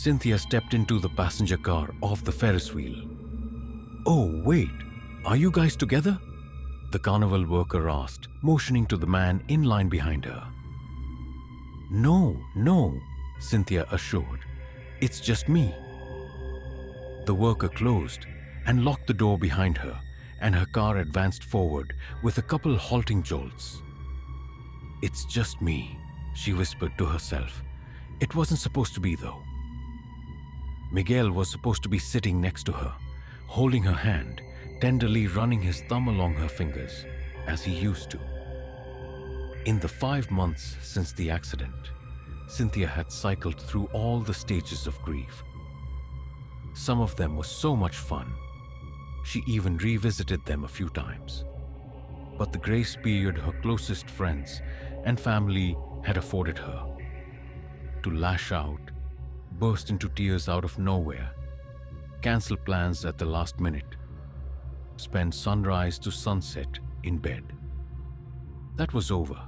Cynthia stepped into the passenger car off the Ferris wheel. "Oh, wait, are you guys together?" the carnival worker asked, motioning to the man in line behind her. No, Cynthia assured. "It's just me." The worker closed and locked the door behind her, and her car advanced forward with a couple halting jolts. "It's just me," she whispered to herself. It wasn't supposed to be, though. Miguel was supposed to be sitting next to her, holding her hand, tenderly running his thumb along her fingers, as he used to. In the 5 months since the accident, Cynthia had cycled through all the stages of grief. Some of them were so much fun. She even revisited them a few times. But the grace period her closest friends and family had afforded her, to lash out, burst into tears out of nowhere, cancel plans at the last minute, spend sunrise to sunset in bed. That was over.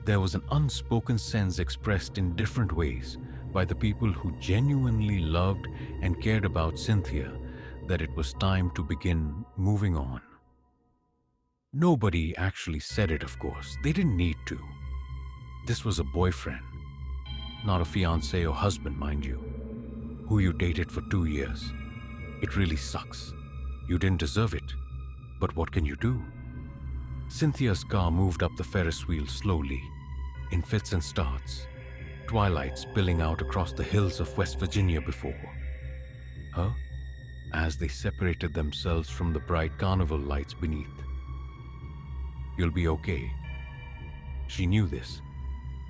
There was an unspoken sense expressed in different ways by the people who genuinely loved and cared about Cynthia that it was time to begin moving on. Nobody actually said it, of course. They didn't need to. This was a boyfriend, not a fiancé or husband, mind you, who you dated for 2 years. It really sucks. You didn't deserve it. But what can you do? Cynthia's car moved up the Ferris wheel slowly, in fits and starts, twilight spilling out across the hills of West Virginia before her, as they separated themselves from the bright carnival lights beneath. "You'll be okay." She knew this.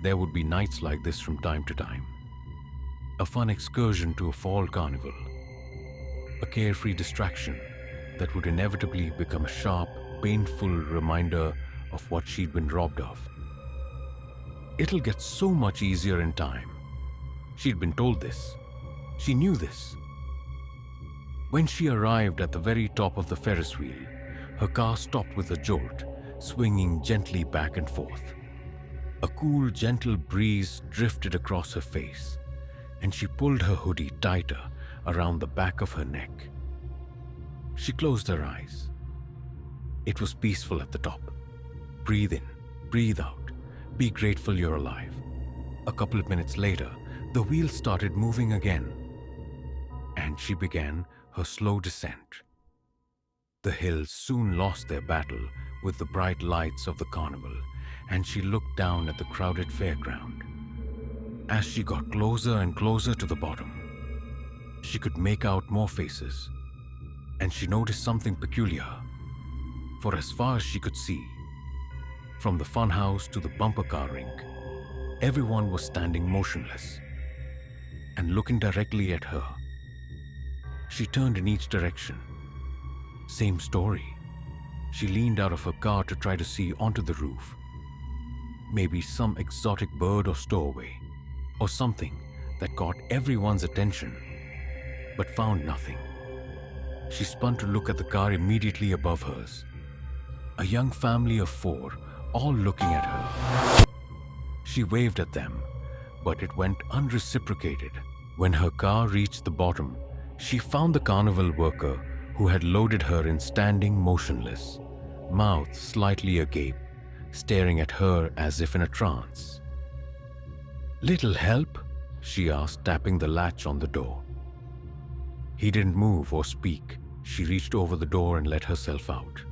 There would be nights like this from time to time. A fun excursion to a fall carnival. A carefree distraction that would inevitably become a sharp, painful reminder of what she'd been robbed of. It'll get so much easier in time. She'd been told this. She knew this. When she arrived at the very top of the Ferris wheel, her car stopped with a jolt, swinging gently back and forth. A cool, gentle breeze drifted across her face, and she pulled her hoodie tighter around the back of her neck. She closed her eyes. It was peaceful at the top. Breathe in, breathe out. Be grateful you're alive. A couple of minutes later, the wheel started moving again, and she began her slow descent. The hills soon lost their battle with the bright lights of the carnival, and she looked down at the crowded fairground. As she got closer and closer to the bottom, she could make out more faces, and she noticed something peculiar. For as far as she could see, from the funhouse to the bumper car rink, everyone was standing motionless and looking directly at her. She turned in each direction. Same story. She leaned out of her car to try to see onto the roof. Maybe some exotic bird or stowaway, or something that caught everyone's attention, but found nothing. She spun to look at the car immediately above hers. A young family of 4, all looking at her. She waved at them, but it went unreciprocated. When her car reached the bottom, she found the carnival worker who had loaded her in standing motionless, mouth slightly agape, staring at her as if in a trance. "Little help?" she asked, tapping the latch on the door. He didn't move or speak. She reached over the door and let herself out.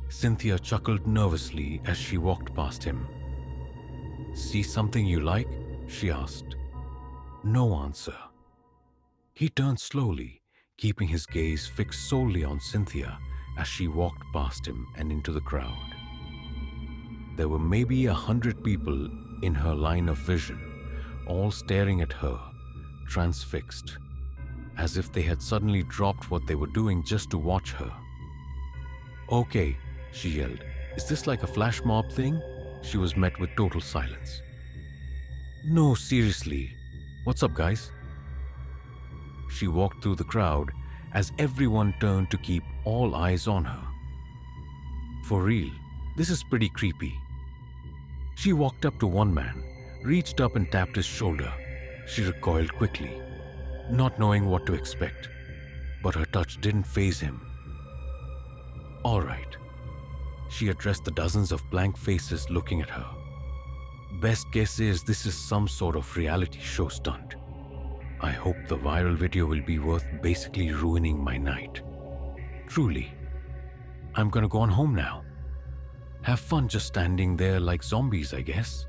Cynthia chuckled nervously as she walked past him. "See something you like?" she asked. No answer. He turned slowly, keeping his gaze fixed solely on Cynthia as she walked past him and into the crowd. There were maybe 100 people in her line of vision, all staring at her, transfixed, as if they had suddenly dropped what they were doing just to watch her. "Okay," she yelled. "Is this like a flash mob thing?" She was met with total silence. "No, seriously. What's up, guys?" She walked through the crowd as everyone turned to keep all eyes on her. "For real, this is pretty creepy." She walked up to one man, reached up and tapped his shoulder, She recoiled quickly, not knowing what to expect, but her touch didn't faze him. All right. She addressed the dozens of blank faces looking at her. Best guess is this is some sort of reality show stunt. I hope the viral video will be worth basically ruining my night. Truly. I'm gonna go on home now. Have fun just standing there like zombies, I guess.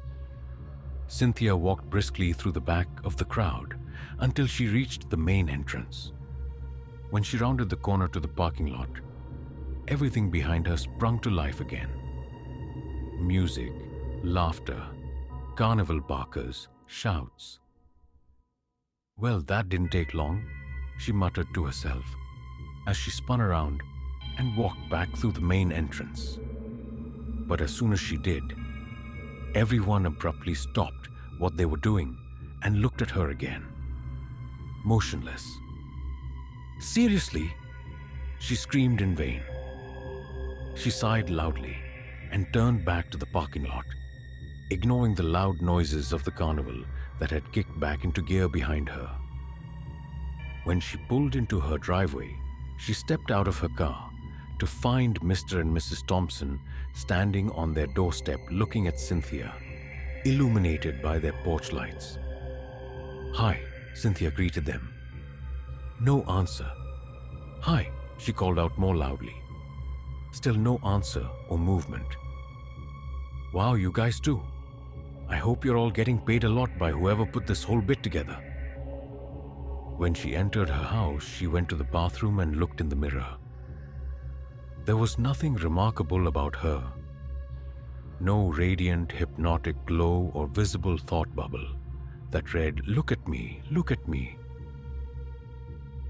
Cynthia walked briskly through the back of the crowd until she reached the main entrance. When she rounded the corner to the parking lot, everything behind her sprung to life again. Music, laughter, carnival barkers, shouts. Well, that didn't take long, she muttered to herself as she spun around and walked back through the main entrance. But as soon as she did, everyone abruptly stopped what they were doing and looked at her again, motionless. Seriously? She screamed in vain. She sighed loudly and turned back to the parking lot, ignoring the loud noises of the carnival that had kicked back into gear behind her. When she pulled into her driveway, she stepped out of her car to find Mr. and Mrs. Thompson standing on their doorstep looking at Cynthia, illuminated by their porch lights. "Hi," Cynthia greeted them. No answer. "Hi," she called out more loudly. Still no answer or movement. "Wow, you guys too. I hope you're all getting paid a lot by whoever put this whole bit together." When she entered her house, she went to the bathroom and looked in the mirror. There was nothing remarkable about her. No radiant, hypnotic glow or visible thought bubble that read, "Look at me, look at me."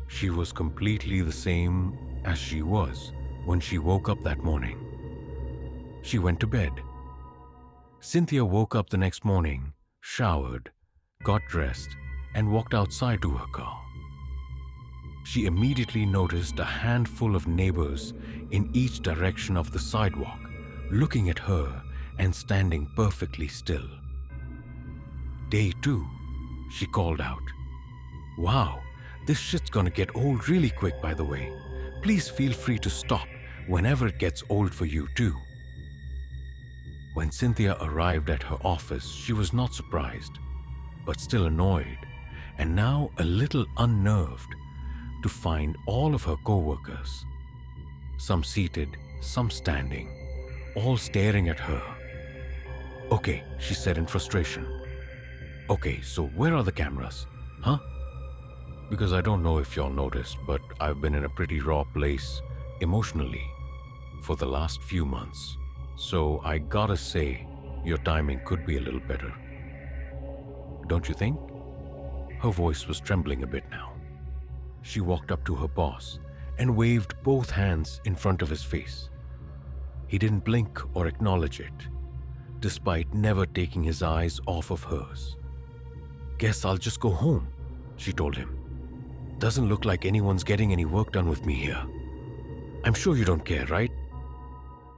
She was completely the same as she was when she woke up that morning. She went to bed. Cynthia woke up the next morning, showered, got dressed, and walked outside to her car. She immediately noticed a handful of neighbors in each direction of the sidewalk, looking at her and standing perfectly still. "Day 2, she called out. "Wow, this shit's gonna get old really quick, by the way. Please feel free to stop whenever it gets old for you too." When Cynthia arrived at her office, she was not surprised, but still annoyed, and now a little unnerved to find all of her co-workers, some seated, some standing, all staring at her. "Okay," she said in frustration. "Okay, so where are the cameras? Huh? Because I don't know if y'all noticed, but I've been in a pretty raw place emotionally for the last few months. So I gotta say, your timing could be a little better. Don't you think?" Her voice was trembling a bit now. She walked up to her boss and waved both hands in front of his face. He didn't blink or acknowledge it, despite never taking his eyes off of hers. "Guess I'll just go home," she told him. "Doesn't look like anyone's getting any work done with me here. I'm sure you don't care, right?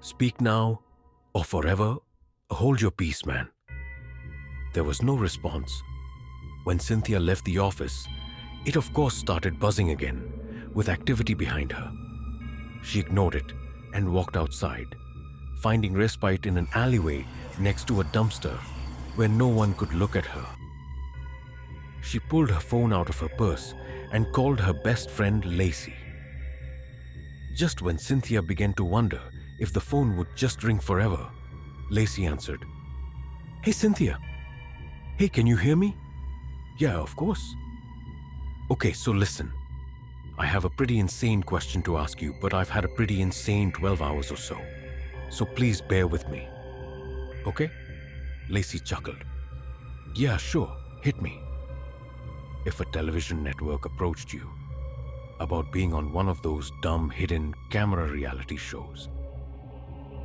Speak now or forever. Hold your peace, man." There was no response. When Cynthia left the office, it of course started buzzing again, with activity behind her. She ignored it and walked outside, finding respite in an alleyway next to a dumpster where no one could look at her. She pulled her phone out of her purse and called her best friend Lacey. Just when Cynthia began to wonder if the phone would just ring forever, Lacey answered. "Hey, Cynthia. Hey, can you hear me?" "Yeah, of course." "Okay, so listen. I have a pretty insane question to ask you, but I've had a pretty insane 12 hours or so. So please bear with me. Okay?" Lacey chuckled. "Yeah, sure. Hit me." If a television network approached you about being on one of those dumb hidden camera reality shows,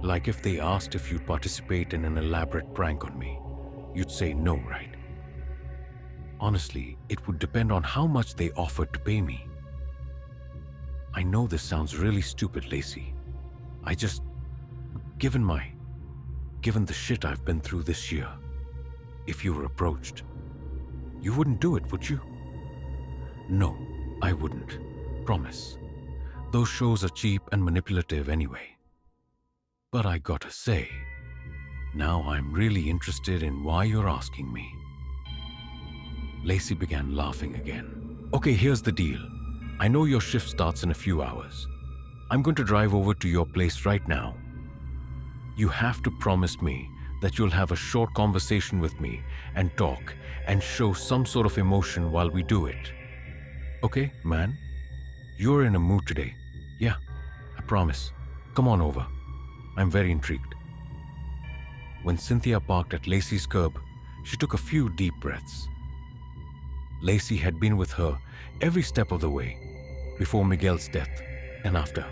like if they asked if you'd participate in an elaborate prank on me, you'd say no, right? Honestly, it would depend on how much they offered to pay me. I know this sounds really stupid, Lacey. I just, given the shit I've been through this year, if you were approached, You wouldn't do it, would you? No, I wouldn't. Promise. Those shows are cheap and manipulative anyway. But I gotta say, now I'm really interested in why you're asking me. Lacey began laughing again. Okay, here's the deal. I know your shift starts in a few hours. I'm going to drive over to your place right now. You have to promise me that you'll have a short conversation with me and talk and show some sort of emotion while we do it. Okay, man? You're in a mood today. Yeah, I promise. Come on over. I'm very intrigued. When Cynthia parked at Lacey's curb, she took a few deep breaths. Lacey had been with her every step of the way, before Miguel's death and after.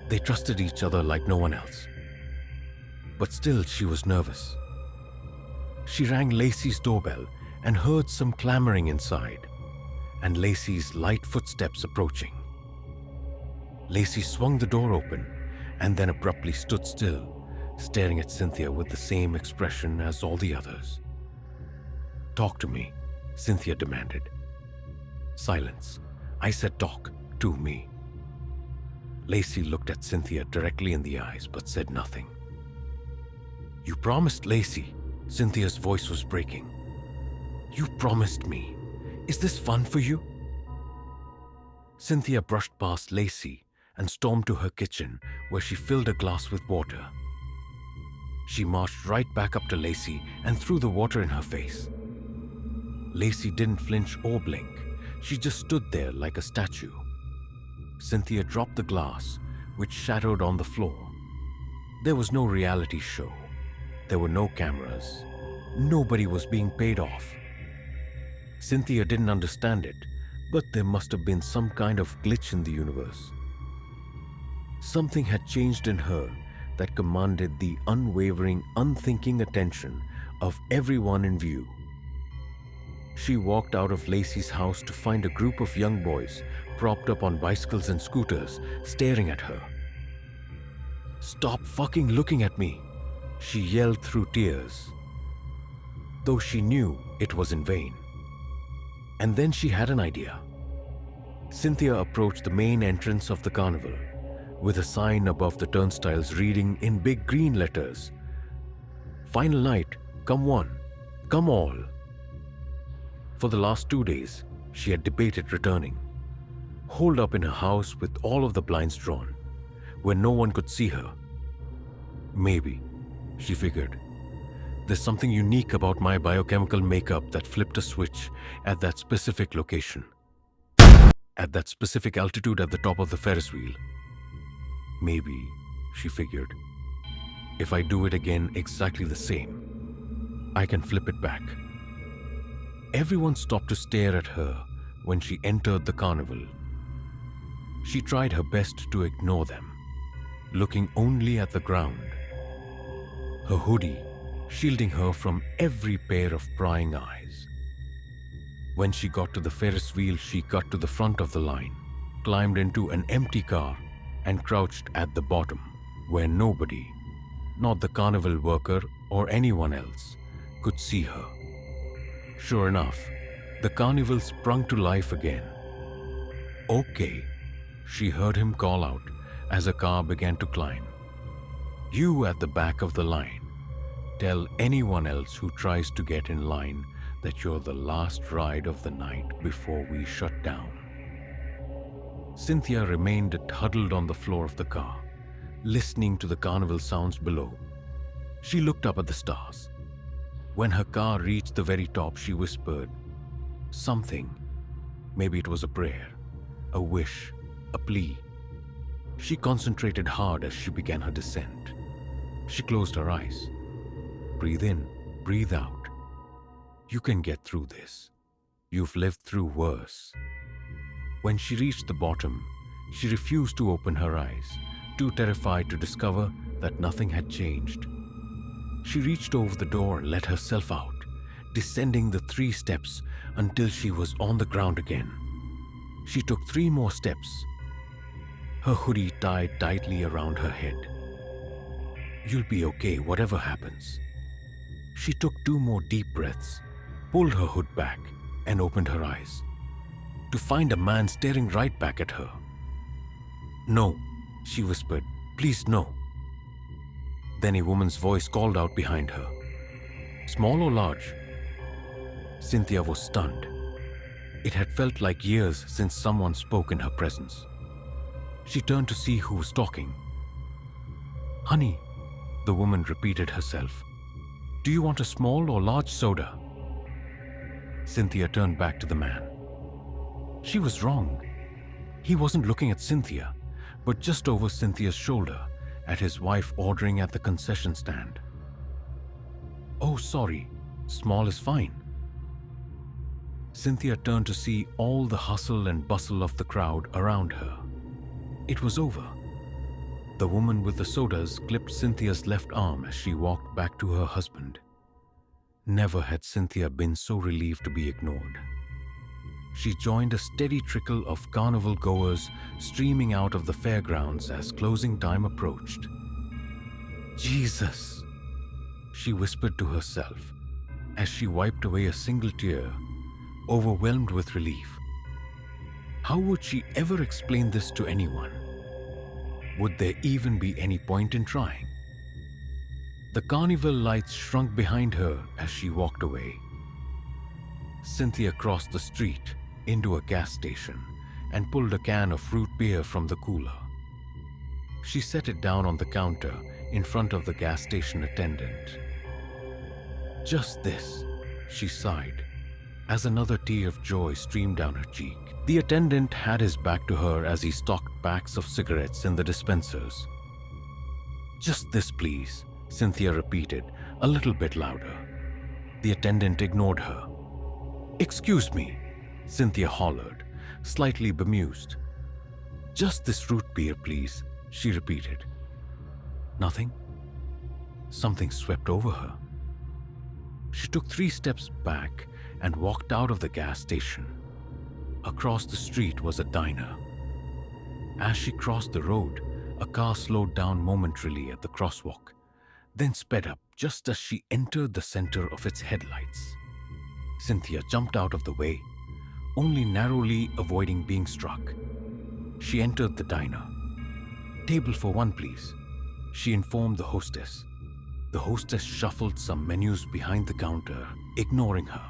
They trusted each other like no one else. But still, she was nervous. She rang Lacey's doorbell and heard some clamoring inside, and Lacey's light footsteps approaching. Lacey swung the door open and then abruptly stood still, staring at Cynthia with the same expression as all the others. Talk to me, Cynthia demanded. Silence. I said talk to me. Lacey looked at Cynthia directly in the eyes but said nothing. You promised, Lacey. Cynthia's voice was breaking. You promised me. Is this fun for you? Cynthia brushed past Lacey and stormed to her kitchen, where she filled a glass with water. She marched right back up to Lacey and threw the water in her face. Lacey didn't flinch or blink. She just stood there like a statue. Cynthia dropped the glass, which shattered on the floor. There was no reality show. There were no cameras. Nobody was being paid off. Cynthia didn't understand it, but there must have been some kind of glitch in the universe. Something had changed in her that commanded the unwavering, unthinking attention of everyone in view. She walked out of Lacey's house to find a group of young boys propped up on bicycles and scooters staring at her. Stop fucking looking at me, she yelled through tears, though she knew it was in vain. And then she had an idea. Cynthia approached the main entrance of the carnival, with a sign above the turnstiles reading in big green letters, Final night, come one, come all. For the last 2 days, she had debated returning, holed up in her house with all of the blinds drawn, where no one could see her. Maybe, she figured, there's something unique about my biochemical makeup that flipped a switch at that specific location, at that specific altitude at the top of the Ferris wheel. Maybe, she figured, if I do it again exactly the same, I can flip it back. Everyone stopped to stare at her when she entered the carnival. She tried her best to ignore them, looking only at the ground. Her hoodie shielding her from every pair of prying eyes. When she got to the Ferris wheel, she got to the front of the line, climbed into an empty car, and crouched at the bottom, where nobody, not the carnival worker or anyone else, could see her. Sure enough, the carnival sprung to life again. Okay, she heard him call out as a car began to climb. You at the back of the line. Tell anyone else who tries to get in line that you're the last ride of the night before we shut down. Cynthia remained huddled on the floor of the car, listening to the carnival sounds below. She looked up at the stars. When her car reached the very top, she whispered something. Maybe it was a prayer, a wish, a plea. She concentrated hard as she began her descent. She closed her eyes. Breathe in, breathe out. You can get through this. You've lived through worse. When she reached the bottom, she refused to open her eyes, too terrified to discover that nothing had changed. She reached over the door and let herself out, descending the 3 steps until she was on the ground again. She took 3 more steps, her hoodie tied tightly around her head. You'll be okay, whatever happens. She took 2 more deep breaths, pulled her hood back and opened her eyes to find a man staring right back at her. "No," she whispered. "Please, no." Then a woman's voice called out behind her. "Small or large?" Cynthia was stunned. It had felt like years since someone spoke in her presence. She turned to see who was talking. "Honey," the woman repeated herself. "Do you want a small or large soda?" Cynthia turned back to the man. She was wrong. He wasn't looking at Cynthia, but just over Cynthia's shoulder at his wife ordering at the concession stand. "Oh, sorry. Small is fine." Cynthia turned to see all the hustle and bustle of the crowd around her. It was over. The woman with the sodas clipped Cynthia's left arm as she walked back to her husband. Never had Cynthia been so relieved to be ignored. She joined a steady trickle of carnival goers streaming out of the fairgrounds as closing time approached. "Jesus," she whispered to herself as she wiped away a single tear, overwhelmed with relief. How would she ever explain this to anyone? Would there even be any point in trying? The carnival lights shrunk behind her as she walked away. Cynthia crossed the street into a gas station and pulled a can of root beer from the cooler. She set it down on the counter in front of the gas station attendant. "Just this," she sighed, as another tear of joy streamed down her cheek. The attendant had his back to her as he stocked packs of cigarettes in the dispensers. "Just this, please," Cynthia repeated, a little bit louder. The attendant ignored her. "Excuse me," Cynthia hollered, slightly bemused. "Just this root beer, please," she repeated. Nothing. Something swept over her. She took 3 steps back and walked out of the gas station. Across the street was a diner. As she crossed the road, a car slowed down momentarily at the crosswalk, then sped up just as she entered the center of its headlights. Cynthia jumped out of the way, only narrowly avoiding being struck. She entered the diner. "Table for 1, please," she informed the hostess. The hostess shuffled some menus behind the counter, ignoring her.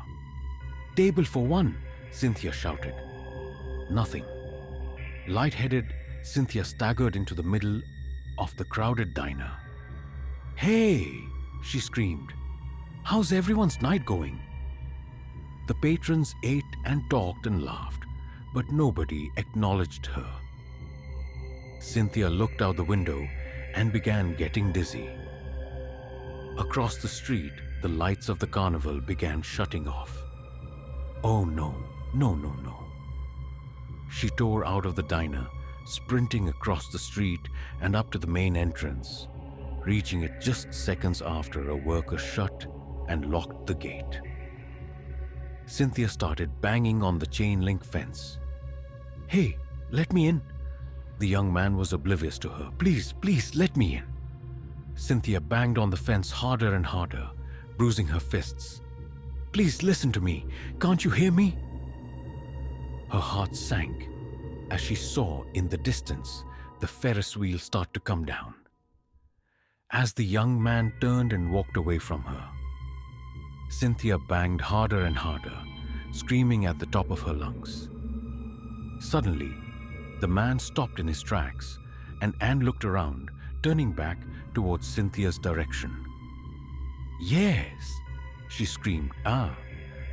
"Table for 1, Cynthia shouted. Nothing. Lightheaded, Cynthia staggered into the middle of the crowded diner. "Hey!" she screamed. "How's everyone's night going?" The patrons ate and talked and laughed, but nobody acknowledged her. Cynthia looked out the window and began getting dizzy. Across the street, the lights of the carnival began shutting off. Oh no, no, no, no. She tore out of the diner, sprinting across the street and up to the main entrance, reaching it just seconds after a worker shut and locked the gate. Cynthia started banging on the chain link fence. "Hey, let me in." The young man was oblivious to her. "Please, please, let me in." Cynthia banged on the fence harder and harder, bruising her fists. "Please listen to me. Can't you hear me?" Her heart sank as she saw in the distance the Ferris wheel start to come down. As the young man turned and walked away from her, Cynthia banged harder and harder, screaming at the top of her lungs. Suddenly, the man stopped in his tracks, and Anne looked around, turning back towards Cynthia's direction. "Yes," she screamed. "Ah,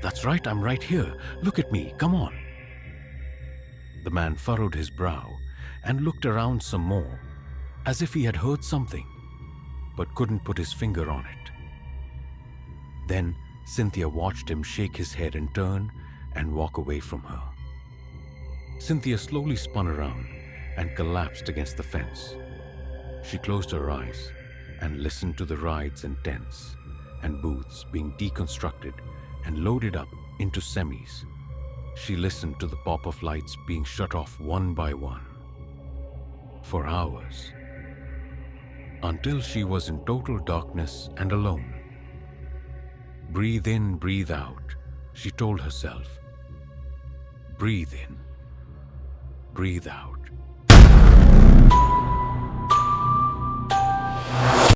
that's right, I'm right here. Look at me, come on." The man furrowed his brow and looked around some more, as if he had heard something, but couldn't put his finger on it. Then Cynthia watched him shake his head and turn and walk away from her. Cynthia slowly spun around and collapsed against the fence. She closed her eyes and listened to the rides and tents and booths being deconstructed and loaded up into semis. She listened to the pop of lights being shut off one by one. For hours. Until she was in total darkness and alone. Breathe in, breathe out, She told herself, breathe in, breathe out.